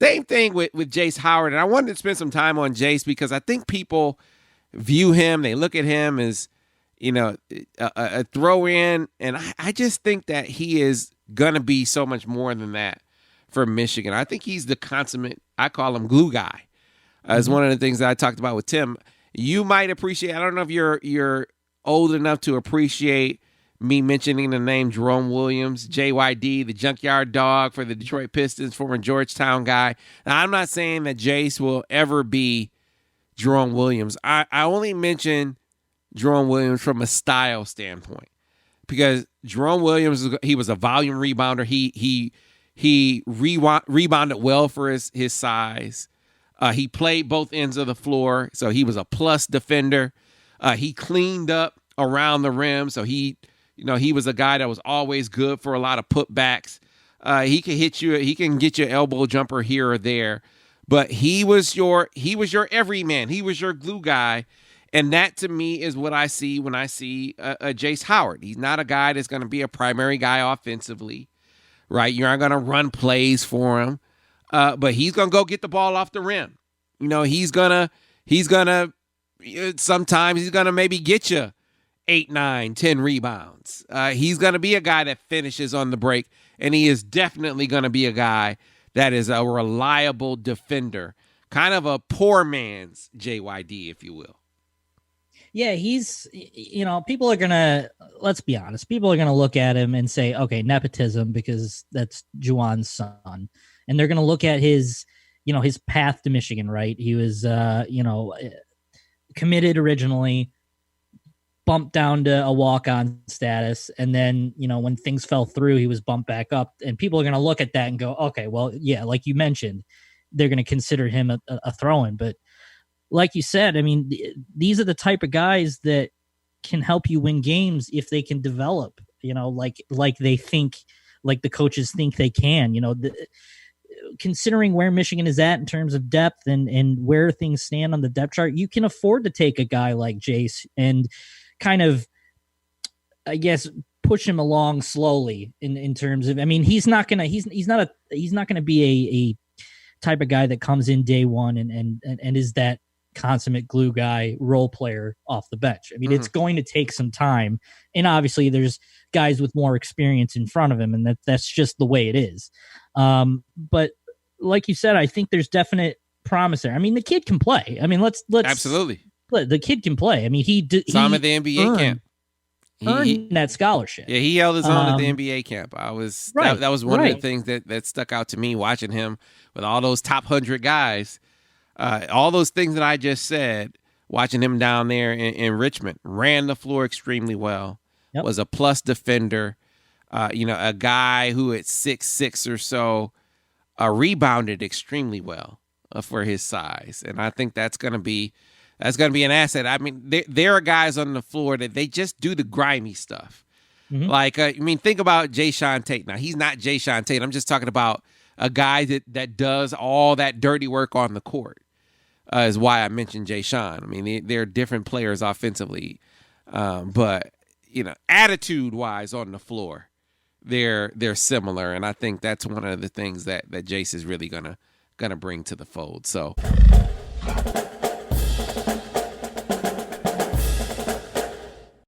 Same thing with Jace Howard. And I wanted to spend some time on Jace because I think people view him, they look at him as, a throw in. And I just think that he is going to be so much more than that for Michigan. I think he's the consummate, I call him glue guy. It's one of the things that I talked about with Tim. You might appreciate, I don't know if you're old enough to appreciate me mentioning the name Jerome Williams, JYD, the junkyard dog for the Detroit Pistons, former Georgetown guy. Now, I'm not saying that Jace will ever be Jerome Williams. I only mention Jerome Williams from a style standpoint because Jerome Williams, he was a volume rebounder. He rebounded well for his size. He played both ends of the floor, so he was a plus defender. He cleaned up around the rim, so he was a guy that was always good for a lot of putbacks. He can hit you. He can get your elbow jumper here or there, but he was your everyman. He was your glue guy, and that to me is what I see when I see Jace Howard. He's not a guy that's going to be a primary guy offensively, right? You're not going to run plays for him, but he's going to go get the ball off the rim. Sometimes he's going to maybe get you 8, 9, 10 rebounds. He's going to be a guy that finishes on the break, and he is definitely going to be a guy that is a reliable defender, kind of a poor man's JYD, if you will. Yeah, he's, people are going to, let's be honest, people are going to look at him and say, okay, nepotism, because that's Juwan's son. And they're going to look at his path to Michigan, right? He was, committed originally, bumped down to a walk-on status, and then when things fell through, he was bumped back up, and people are going to look at that and go, okay, well, yeah, like you mentioned, they're going to consider him a throw-in. But like you said, I mean, these are the type of guys that can help you win games if they can develop, like they think, like the coaches think they can. Considering where Michigan is at in terms of depth and where things stand on the depth chart, you can afford to take a guy like Jace and kind of, I guess, push him along slowly in terms of, I mean, he's not gonna be a type of guy that comes in day one and is that consummate glue guy role player off the bench. I mean, It's going to take some time, and obviously there's guys with more experience in front of him, and that's just the way it is. But like you said, I think there's definite promise there. I mean, the kid can play. I mean, let's absolutely. The kid can play. I mean, he saw him at the NBA camp. Earned that scholarship. Yeah, he held his own at the NBA camp. That was one of the things that stuck out to me watching him with all those top 100 guys. All those things that I just said, watching him down there in Richmond, ran the floor extremely well, was a plus defender, a guy who at 6'6" or so rebounded extremely well for his size. And I think that's going to be an asset. I mean, there are guys on the floor that they just do the grimy stuff. Mm-hmm. Like, think about Jayshawn Tate. Now, he's not Jayshawn Tate. I'm just talking about a guy that does all that dirty work on the court. Is why I mentioned Jayshawn. I mean, they're different players offensively, but attitude-wise on the floor, they're similar, and I think that's one of the things that Jace is really gonna bring to the fold. So.